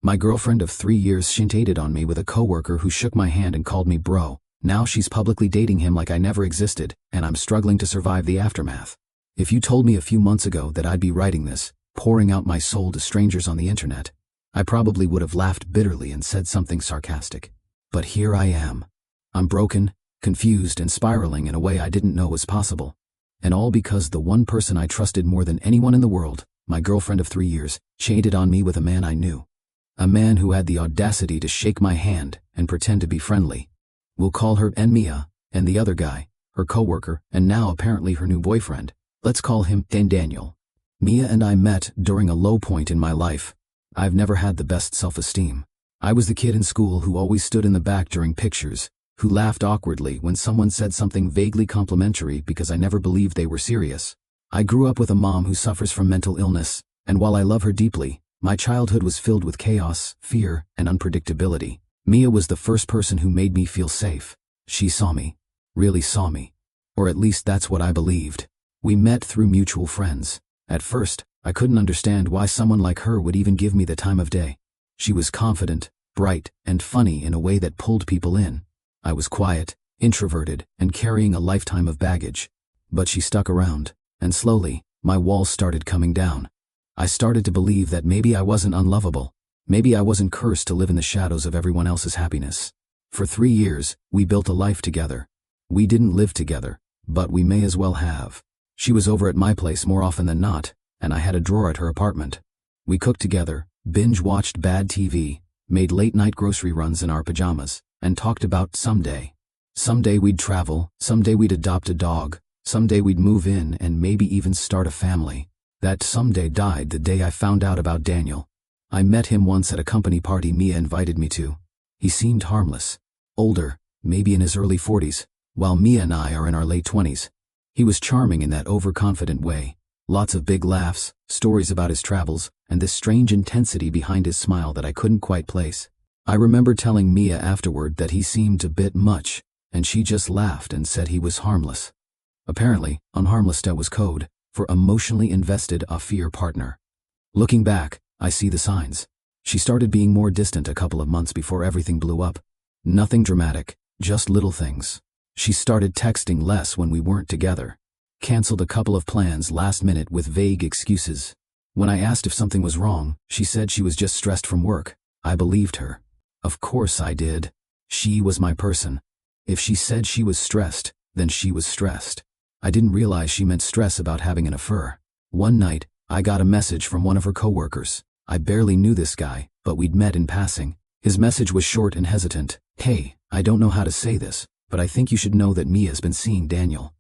My girlfriend of 3 years shintated on me with a coworker who shook my hand and called me bro. Now she's publicly dating him like I never existed, and I'm struggling to survive the aftermath. If you told me a few months ago that I'd be writing this, pouring out my soul to strangers on the internet, I probably would have laughed bitterly and said something sarcastic. But here I am. I'm broken, confused, and spiraling in a way I didn't know was possible. And all because the one person I trusted more than anyone in the world, my girlfriend of 3 years, cheated on me with a man I knew. A man who had the audacity to shake my hand and pretend to be friendly. We'll call her Mia, and the other guy, her coworker, and now apparently her new boyfriend. Let's call him Daniel. Mia and I met during a low point in my life. I've never had the best self-esteem. I was the kid in school who always stood in the back during pictures, who laughed awkwardly when someone said something vaguely complimentary because I never believed they were serious. I grew up with a mom who suffers from mental illness, and while I love her deeply, my childhood was filled with chaos, fear, and unpredictability. Mia was the first person who made me feel safe. She saw me. Really saw me. Or at least that's what I believed. We met through mutual friends. At first, I couldn't understand why someone like her would even give me the time of day. She was confident, bright, and funny in a way that pulled people in. I was quiet, introverted, and carrying a lifetime of baggage. But she stuck around, and slowly, my walls started coming down. I started to believe that maybe I wasn't unlovable. Maybe I wasn't cursed to live in the shadows of everyone else's happiness. For 3 years, we built a life together. We didn't live together, but we may as well have. She was over at my place more often than not, and I had a drawer at her apartment. We cooked together, binge-watched bad TV, made late-night grocery runs in our pajamas, and talked about someday. Someday we'd travel, someday we'd adopt a dog, someday we'd move in and maybe even start a family. That someday died the day I found out about Daniel. I met him once at a company party Mia invited me to. He seemed harmless. Older, maybe in his early 40s, while Mia and I are in our late 20s. He was charming in that overconfident way. Lots of big laughs, stories about his travels, and this strange intensity behind his smile that I couldn't quite place. I remember telling Mia afterward that he seemed a bit much, and she just laughed and said he was harmless. Apparently, unharmless was code for emotionally invested affair partner. Looking back, I see the signs. She started being more distant a couple of months before everything blew up. Nothing dramatic, just little things. She started texting less when we weren't together. Canceled a couple of plans last minute with vague excuses. When I asked if something was wrong, she said she was just stressed from work. I believed her. Of course I did. She was my person. If she said she was stressed, then she was stressed. I didn't realize she meant stress about having an affair. One night, I got a message from one of her coworkers. I barely knew this guy, but we'd met in passing. His message was short and hesitant. Hey, I don't know how to say this, but I think you should know that Mia's been seeing Daniel.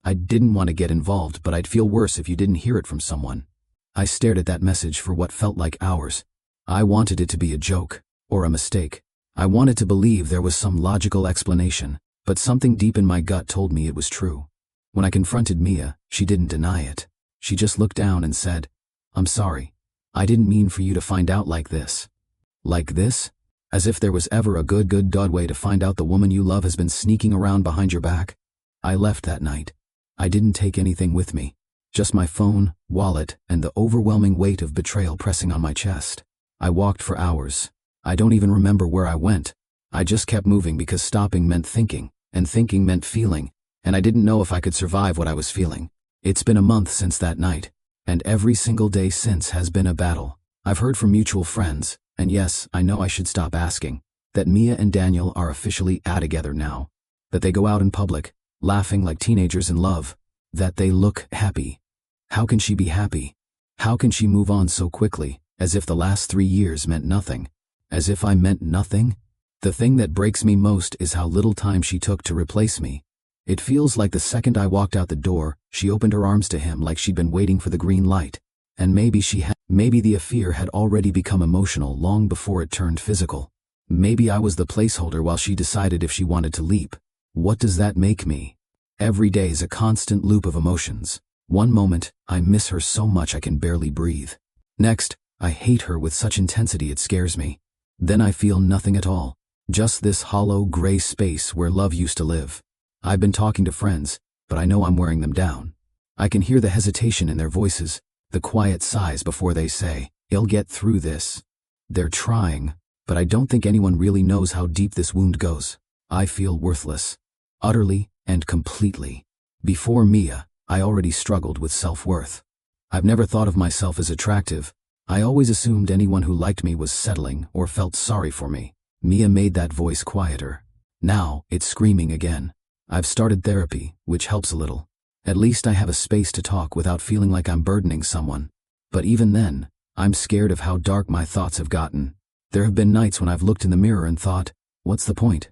I didn't want to get involved, but I'd feel worse if you didn't hear it from someone. I stared at that message for what felt like hours. I wanted it to be a joke, or a mistake. I wanted to believe there was some logical explanation, but something deep in my gut told me it was true. When I confronted Mia, she didn't deny it. She just looked down and said, "I'm sorry. I didn't mean for you to find out like this." Like this? As if there was ever a good way to find out the woman you love has been sneaking around behind your back. I left that night. I didn't take anything with me. Just my phone, wallet, and the overwhelming weight of betrayal pressing on my chest. I walked for hours. I don't even remember where I went. I just kept moving because stopping meant thinking, and thinking meant feeling, and I didn't know if I could survive what I was feeling. It's been a month since that night, and every single day since has been a battle. I've heard from mutual friends, and yes, I know I should stop asking, that Mia and Daniel are officially together now. That they go out in public, laughing like teenagers in love. That they look happy. How can she be happy? How can she move on so quickly, as if the last 3 years meant nothing? As if I meant nothing? The thing that breaks me most is how little time she took to replace me. It feels like the second I walked out the door, she opened her arms to him like she'd been waiting for the green light. And maybe the affair had already become emotional long before it turned physical. Maybe I was the placeholder while she decided if she wanted to leap. What does that make me? Every day is a constant loop of emotions. One moment, I miss her so much I can barely breathe. Next, I hate her with such intensity it scares me. Then I feel nothing at all. Just this hollow, gray space where love used to live. I've been talking to friends, but I know I'm wearing them down. I can hear the hesitation in their voices, the quiet sighs before they say, "He'll get through this." They're trying, but I don't think anyone really knows how deep this wound goes. I feel worthless. Utterly and completely. Before Mia, I already struggled with self-worth. I've never thought of myself as attractive. I always assumed anyone who liked me was settling or felt sorry for me. Mia made that voice quieter. Now, it's screaming again. I've started therapy, which helps a little. At least I have a space to talk without feeling like I'm burdening someone. But even then, I'm scared of how dark my thoughts have gotten. There have been nights when I've looked in the mirror and thought, what's the point?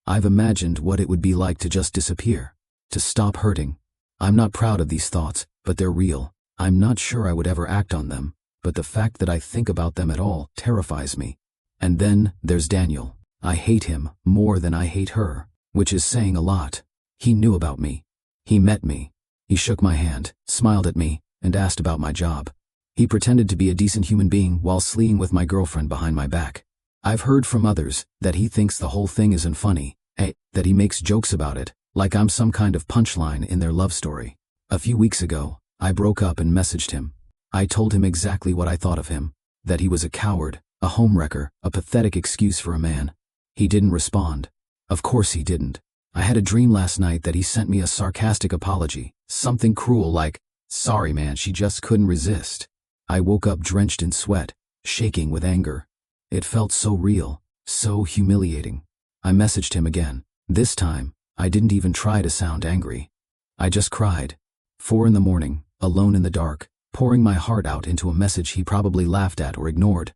I've imagined what it would be like to just disappear, to stop hurting. I'm not proud of these thoughts, but they're real. I'm not sure I would ever act on them, but the fact that I think about them at all terrifies me. And then there's Daniel. I hate him more than I hate her, which is saying a lot. He knew about me. He met me. He shook my hand, smiled at me, and asked about my job. He pretended to be a decent human being while sleeing with my girlfriend behind my back. I've heard from others that he thinks the whole thing isn't funny, that he makes jokes about it, like I'm some kind of punchline in their love story. A few weeks ago, I broke up and messaged him. I told him exactly what I thought of him, that he was a coward, a homewrecker, a pathetic excuse for a man. He didn't respond. Of course he didn't. I had a dream last night that he sent me a sarcastic apology, something cruel like, "Sorry man, she just couldn't resist." I woke up drenched in sweat, shaking with anger. It felt so real, so humiliating. I messaged him again. This time, I didn't even try to sound angry. I just cried. 4 in the morning, alone in the dark, pouring my heart out into a message he probably laughed at or ignored.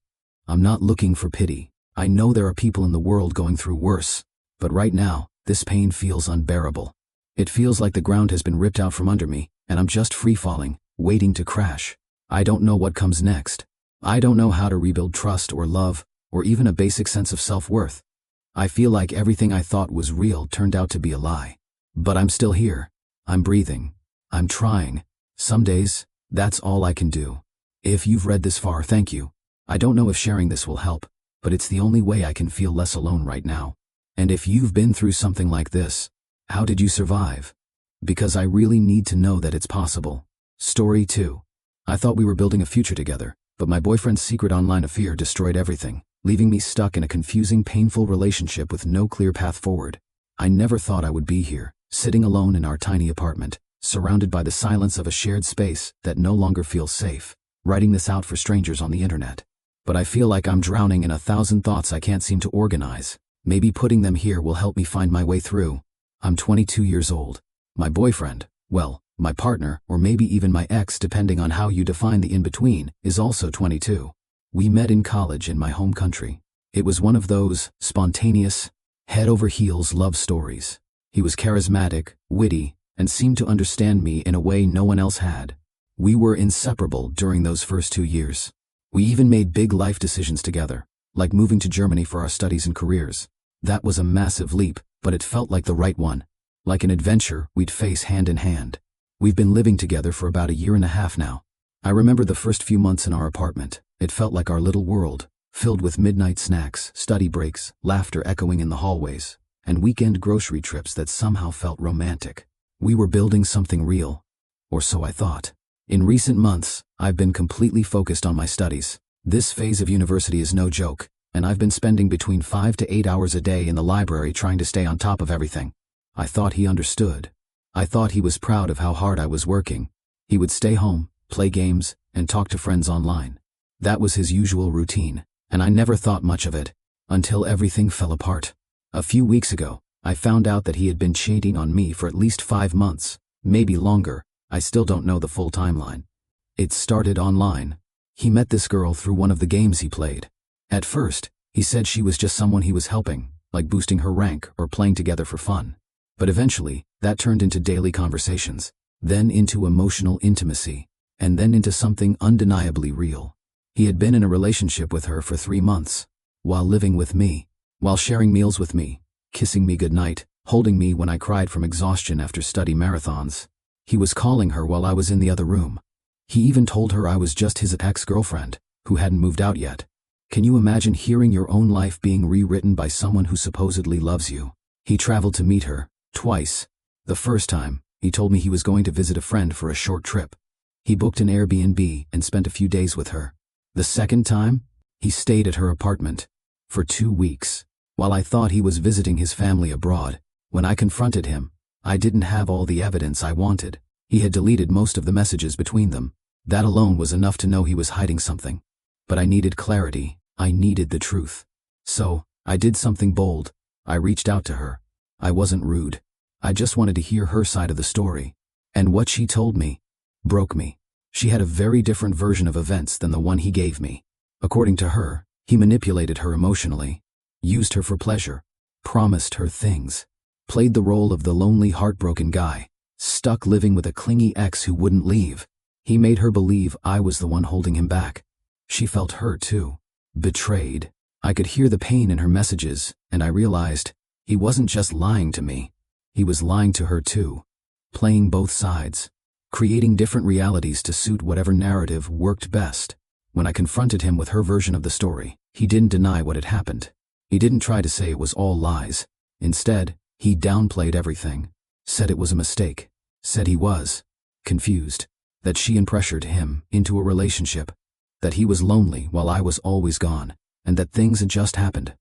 I'm not looking for pity. I know there are people in the world going through worse, but right now, this pain feels unbearable. It feels like the ground has been ripped out from under me, and I'm just free-falling, waiting to crash. I don't know what comes next. I don't know how to rebuild trust or love, or even a basic sense of self-worth. I feel like everything I thought was real turned out to be a lie. But I'm still here. I'm breathing. I'm trying. Some days, that's all I can do. If you've read this far, thank you. I don't know if sharing this will help, but it's the only way I can feel less alone right now. And if you've been through something like this, how did you survive? Because I really need to know that it's possible. Story 2. I thought we were building a future together, but my boyfriend's secret online affair destroyed everything, leaving me stuck in a confusing, painful relationship with no clear path forward. I never thought I would be here, sitting alone in our tiny apartment, surrounded by the silence of a shared space that no longer feels safe, writing this out for strangers on the internet. But I feel like I'm drowning in 1,000 thoughts I can't seem to organize. Maybe putting them here will help me find my way through. I'm 22 years old. My boyfriend, well, my partner, or maybe even my ex depending on how you define the in-between, is also 22. We met in college in my home country. It was one of those spontaneous, head-over-heels love stories. He was charismatic, witty, and seemed to understand me in a way no one else had. We were inseparable during those first 2 years. We even made big life decisions together, like moving to Germany for our studies and careers. That was a massive leap, but it felt like the right one. Like an adventure we'd face hand in hand. We've been living together for about 1.5 years now. I remember the first few months in our apartment. It felt like our little world, filled with midnight snacks, study breaks, laughter echoing in the hallways, and weekend grocery trips that somehow felt romantic. We were building something real. Or so I thought. In recent months, I've been completely focused on my studies. This phase of university is no joke, and I've been spending between 5 to 8 hours a day in the library trying to stay on top of everything. I thought he understood. I thought he was proud of how hard I was working. He would stay home, play games, and talk to friends online. That was his usual routine, and I never thought much of it, until everything fell apart. A few weeks ago, I found out that he had been cheating on me for at least 5 months, maybe longer. I still don't know the full timeline. It started online. He met this girl through one of the games he played. At first, he said she was just someone he was helping, like boosting her rank or playing together for fun. But eventually, that turned into daily conversations, then into emotional intimacy, and then into something undeniably real. He had been in a relationship with her for 3 months, while living with me, while sharing meals with me, kissing me goodnight, holding me when I cried from exhaustion after study marathons. He was calling her while I was in the other room. He even told her I was just his ex-girlfriend, who hadn't moved out yet. Can you imagine hearing your own life being rewritten by someone who supposedly loves you? He traveled to meet her, twice. The first time, he told me he was going to visit a friend for a short trip. He booked an Airbnb and spent a few days with her. The second time, He stayed at her apartment for 2 weeks, while I thought he was visiting his family abroad. When I confronted him, I didn't have all the evidence I wanted. He had deleted most of the messages between them. That alone was enough to know he was hiding something. But I needed clarity. I needed the truth. So, I did something bold. I reached out to her. I wasn't rude. I just wanted to hear her side of the story. And what she told me broke me. She had a very different version of events than the one he gave me. According to her, he manipulated her emotionally, used her for pleasure, promised her things, played the role of the lonely, heartbroken guy, stuck living with a clingy ex who wouldn't leave. He made her believe I was the one holding him back. She felt hurt too, betrayed. I could hear the pain in her messages, and I realized he wasn't just lying to me. He was lying to her too, playing both sides, creating different realities to suit whatever narrative worked best. When I confronted him with her version of the story, he didn't deny what had happened. He didn't try to say it was all lies. Instead, he downplayed everything, said it was a mistake, said he was confused, that she had pressured him into a relationship, that he was lonely while I was always gone, and that things had just happened.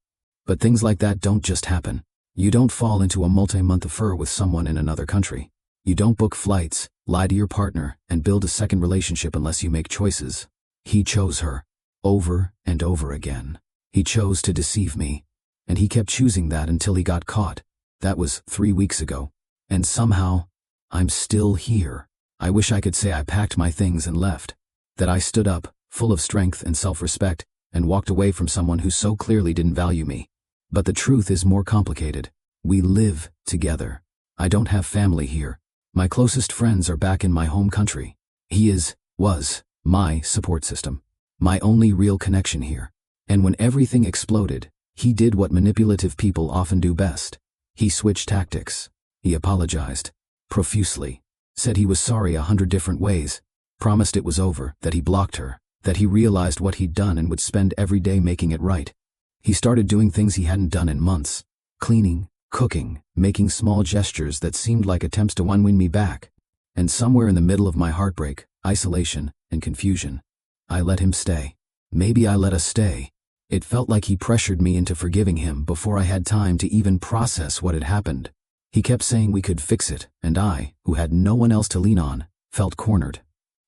But things like that don't just happen. You don't fall into a multi-month affair with someone in another country. You don't book flights, lie to your partner, and build a second relationship unless you make choices. He chose her, over and over again. He chose to deceive me, and he kept choosing that until he got caught. That was 3 weeks ago. And somehow, I'm still here. I wish I could say I packed my things and left, that I stood up, full of strength and self-respect, and walked away from someone who so clearly didn't value me. But the truth is more complicated. We live together. I don't have family here. My closest friends are back in my home country. He was my support system, my only real connection here. And when everything exploded, he did what manipulative people often do best. He switched tactics. He apologized profusely, said he was sorry 100 different ways, promised it was over, that he blocked her, that he realized what he'd done and would spend every day making it right. He started doing things he hadn't done in months, cleaning, cooking, making small gestures that seemed like attempts to win me back. And somewhere in the middle of my heartbreak, isolation, and confusion, I let him stay. Maybe I let us stay. It felt like he pressured me into forgiving him before I had time to even process what had happened. He kept saying we could fix it, and I, who had no one else to lean on, felt cornered.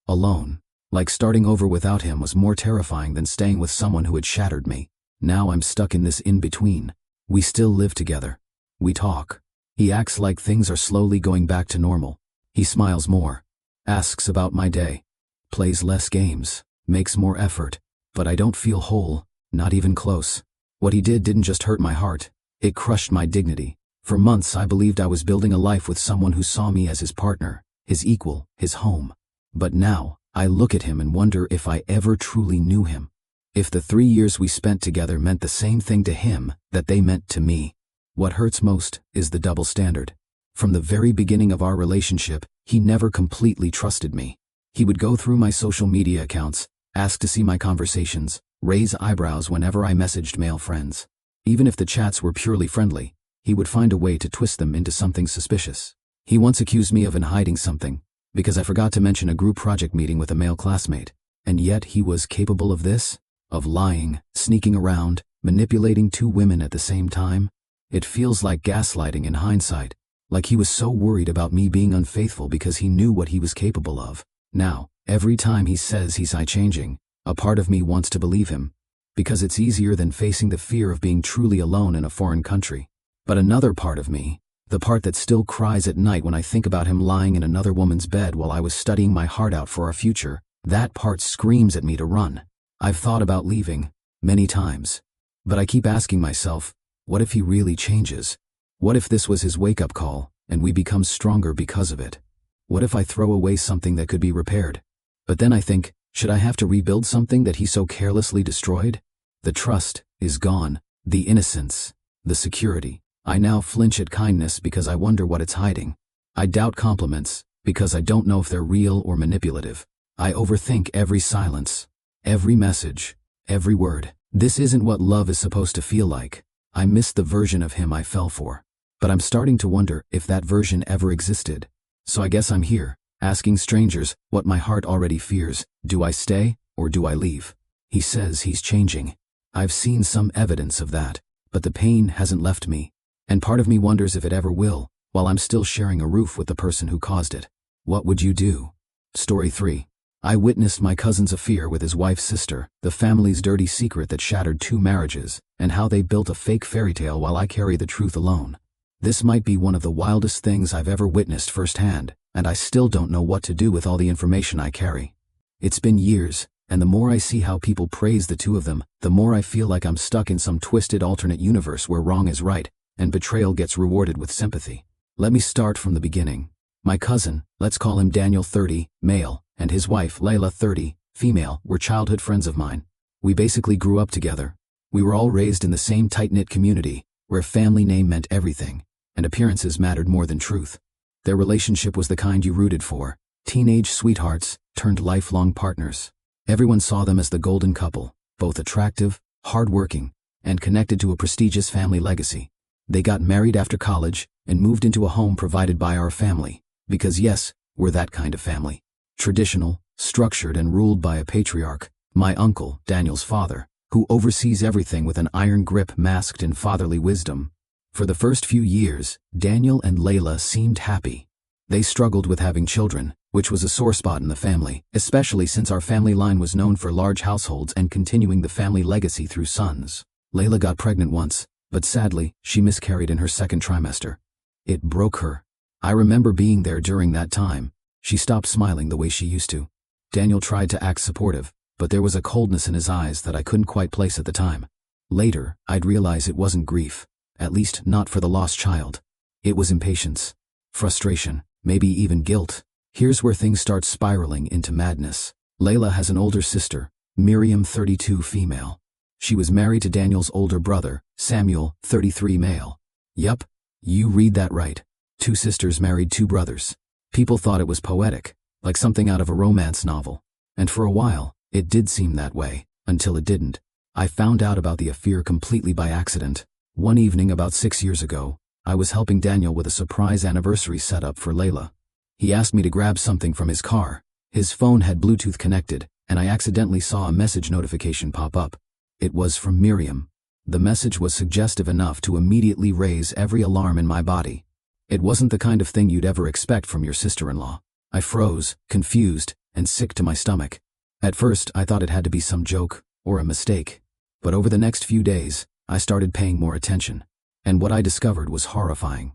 Alone. Like starting over without him was more terrifying than staying with someone who had shattered me. Now I'm stuck in this in-between. We still live together. We talk. He acts like things are slowly going back to normal. He smiles more, asks about my day, plays less games, makes more effort, but I don't feel whole, not even close. What he did didn't just hurt my heart, it crushed my dignity. For months I believed I was building a life with someone who saw me as his partner, his equal, his home. But now, I look at him and wonder if I ever truly knew him. If the 3 years we spent together meant the same thing to him that they meant to me. What hurts most is the double standard. From the very beginning of our relationship, he never completely trusted me. He would go through my social media accounts, ask to see my conversations, raise eyebrows whenever I messaged male friends. Even if the chats were purely friendly, he would find a way to twist them into something suspicious. He once accused me of hiding something, because I forgot to mention a group project meeting with a male classmate. And yet he was capable of this? Of lying, sneaking around, manipulating 2 women at the same time? It feels like gaslighting in hindsight. Like he was so worried about me being unfaithful because he knew what he was capable of. Now, every time he says he's changing, a part of me wants to believe him, because it's easier than facing the fear of being truly alone in a foreign country. But another part of me, the part that still cries at night when I think about him lying in another woman's bed while I was studying my heart out for our future, that part screams at me to run. I've thought about leaving, many times. But I keep asking myself, what if he really changes? What if this was his wake-up call, and we become stronger because of it? What if I throw away something that could be repaired? But then I think, should I have to rebuild something that he so carelessly destroyed? The trust is gone, the innocence, the security. I now flinch at kindness because I wonder what it's hiding. I doubt compliments because I don't know if they're real or manipulative. I overthink every silence, every message, every word. This isn't what love is supposed to feel like. I miss the version of him I fell for. But I'm starting to wonder if that version ever existed. So I guess I'm here, asking strangers what my heart already fears. Do I stay or do I leave? He says he's changing. I've seen some evidence of that, but the pain hasn't left me, and part of me wonders if it ever will, while I'm still sharing a roof with the person who caused it. What would you do? Story 3. I witnessed my cousin's affair with his wife's sister, the family's dirty secret that shattered 2 marriages, and how they built a fake fairy tale while I carry the truth alone. This might be one of the wildest things I've ever witnessed firsthand, and I still don't know what to do with all the information I carry. It's been years, and the more I see how people praise the two of them, the more I feel like I'm stuck in some twisted alternate universe where wrong is right, and betrayal gets rewarded with sympathy. Let me start from the beginning. My cousin, let's call him Daniel 30, male, and his wife Layla 30, female, were childhood friends of mine. We basically grew up together. We were all raised in the same tight-knit community, where family name meant everything, and appearances mattered more than truth. Their relationship was the kind you rooted for, teenage sweethearts turned lifelong partners. Everyone saw them as the golden couple, both attractive, hardworking, and connected to a prestigious family legacy. They got married after college and moved into a home provided by our family, because yes, we're that kind of family. Traditional, structured, and ruled by a patriarch, my uncle, Daniel's father, who oversees everything with an iron grip masked in fatherly wisdom. For the first few years, Daniel and Layla seemed happy. They struggled with having children, which was a sore spot in the family, especially since our family line was known for large households and continuing the family legacy through sons. Layla got pregnant once, but sadly, she miscarried in her 2nd trimester. It broke her. I remember being there during that time. She stopped smiling the way she used to. Daniel tried to act supportive, but there was a coldness in his eyes that I couldn't quite place at the time. Later, I'd realize it wasn't grief, at least not for the lost child. It was impatience, frustration, maybe even guilt. Here's where things start spiraling into madness. Layla has an older sister, Miriam 32 female. She was married to Daniel's older brother, Samuel 33 male. Yup, you read that right. 2 sisters married 2 brothers. People thought it was poetic, like something out of a romance novel. And for a while, it did seem that way, until it didn't. I found out about the affair completely by accident. One evening about 6 years ago, I was helping Daniel with a surprise anniversary setup for Layla. He asked me to grab something from his car. His phone had Bluetooth connected, and I accidentally saw a message notification pop up. It was from Miriam. The message was suggestive enough to immediately raise every alarm in my body. It wasn't the kind of thing you'd ever expect from your sister-in-law. I froze, confused, and sick to my stomach. At first, I thought it had to be some joke or a mistake. But over the next few days, I started paying more attention. And what I discovered was horrifying.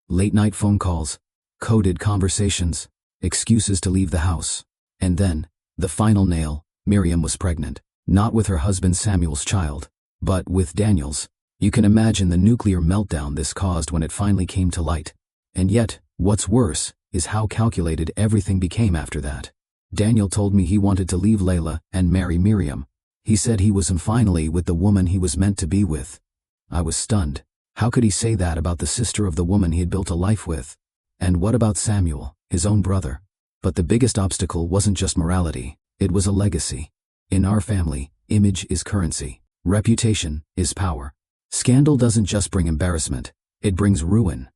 Late-night phone calls, coded conversations, excuses to leave the house. And then, the final nail, Miriam was pregnant. Not with her husband Samuel's child, but with Daniel's. You can imagine the nuclear meltdown this caused when it finally came to light. And yet, what's worse is how calculated everything became after that. Daniel told me he wanted to leave Layla and marry Miriam. He said he was finally with the woman he was meant to be with. I was stunned. How could he say that about the sister of the woman he had built a life with? And what about Samuel, his own brother? But the biggest obstacle wasn't just morality, it was a legacy. In our family, image is currency. Reputation is power. Scandal doesn't just bring embarrassment, it brings ruin.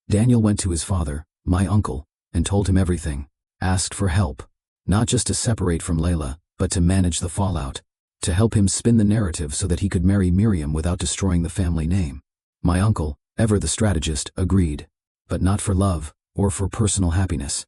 Daniel went to his father, my uncle, and told him everything. Asked for help. Not just to separate from Layla, but to manage the fallout. To help him spin the narrative so that he could marry Miriam without destroying the family name. My uncle, ever the strategist, agreed. But not for love, or for personal happiness.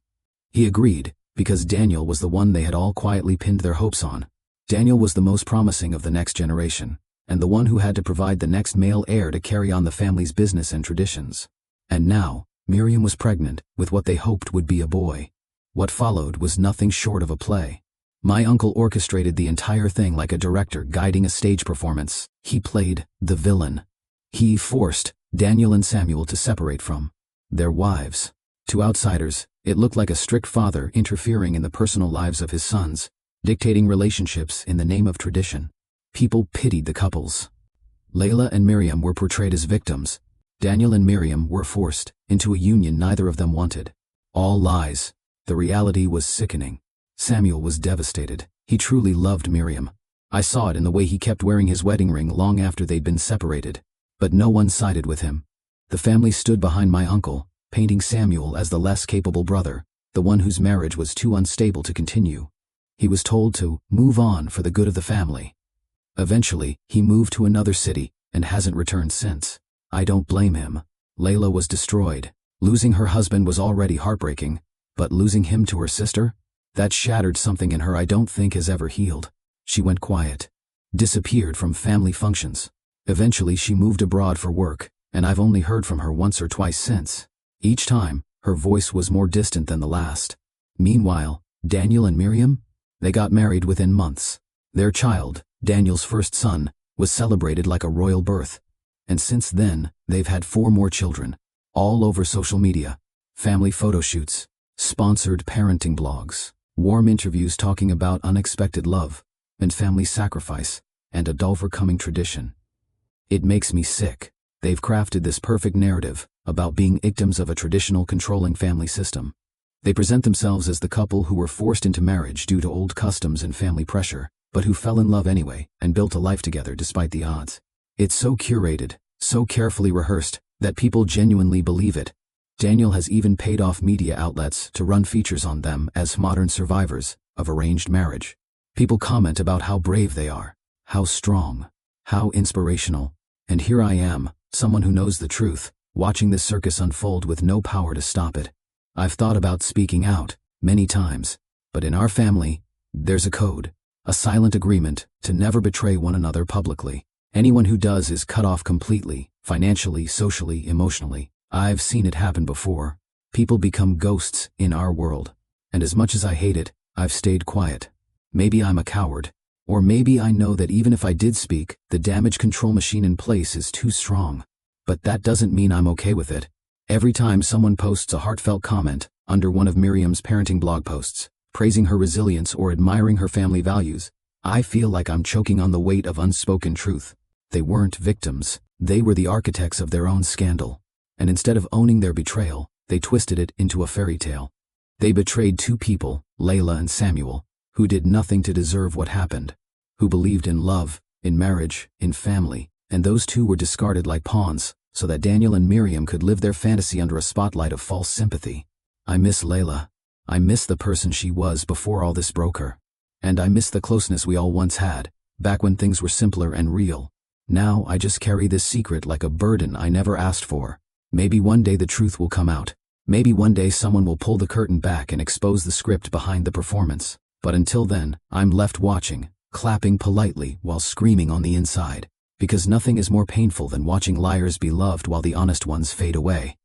He agreed, because Daniel was the one they had all quietly pinned their hopes on. Daniel was the most promising of the next generation, and the one who had to provide the next male heir to carry on the family's business and traditions. And now, Miriam was pregnant with what they hoped would be a boy. What followed was nothing short of a play. My uncle orchestrated the entire thing like a director guiding a stage performance. He played the villain. He forced Daniel and Samuel to separate from their wives. To outsiders, it looked like a strict father interfering in the personal lives of his sons, dictating relationships in the name of tradition. People pitied the couples. Layla and Miriam were portrayed as victims. Daniel and Miriam were forced into a union neither of them wanted. All lies. The reality was sickening. Samuel was devastated. He truly loved Miriam. I saw it in the way he kept wearing his wedding ring long after they'd been separated. But no one sided with him. The family stood behind my uncle, painting Samuel as the less capable brother, the one whose marriage was too unstable to continue. He was told to move on for the good of the family. Eventually, he moved to another city and hasn't returned since. I don't blame him. Layla was destroyed. Losing her husband was already heartbreaking, but losing him to her sister? That shattered something in her I don't think has ever healed. She went quiet, disappeared from family functions. Eventually she moved abroad for work, and I've only heard from her once or twice since. Each time, her voice was more distant than the last. Meanwhile, Daniel and Miriam? They got married within months. Their child, Daniel's first son, was celebrated like a royal birth. And since then, they've had 4 more children, all over social media. Family photo shoots, sponsored parenting blogs, warm interviews talking about unexpected love, and family sacrifice, and a overcoming tradition. It makes me sick. They've crafted this perfect narrative about being victims of a traditional controlling family system. They present themselves as the couple who were forced into marriage due to old customs and family pressure, but who fell in love anyway and built a life together despite the odds. It's so curated, so carefully rehearsed, that people genuinely believe it. Daniel has even paid off media outlets to run features on them as modern survivors of arranged marriage. People comment about how brave they are, how strong, how inspirational. And here I am, someone who knows the truth, watching this circus unfold with no power to stop it. I've thought about speaking out, many times, but in our family, there's a code, a silent agreement to never betray one another publicly. Anyone who does is cut off completely, financially, socially, emotionally. I've seen it happen before. People become ghosts in our world. And as much as I hate it, I've stayed quiet. Maybe I'm a coward. Or maybe I know that even if I did speak, the damage control machine in place is too strong. But that doesn't mean I'm okay with it. Every time someone posts a heartfelt comment under one of Miriam's parenting blog posts, praising her resilience or admiring her family values, I feel like I'm choking on the weight of unspoken truth. They weren't victims. They were the architects of their own scandal. And instead of owning their betrayal, they twisted it into a fairy tale. They betrayed 2 people, Layla and Samuel, who did nothing to deserve what happened, who believed in love, in marriage, in family, and those 2 were discarded like pawns, so that Daniel and Miriam could live their fantasy under a spotlight of false sympathy. I miss Layla. I miss the person she was before all this broke her. And I miss the closeness we all once had, back when things were simpler and real. Now I just carry this secret like a burden I never asked for. Maybe one day the truth will come out. Maybe one day someone will pull the curtain back and expose the script behind the performance. But until then, I'm left watching, clapping politely while screaming on the inside. Because nothing is more painful than watching liars be loved while the honest ones fade away.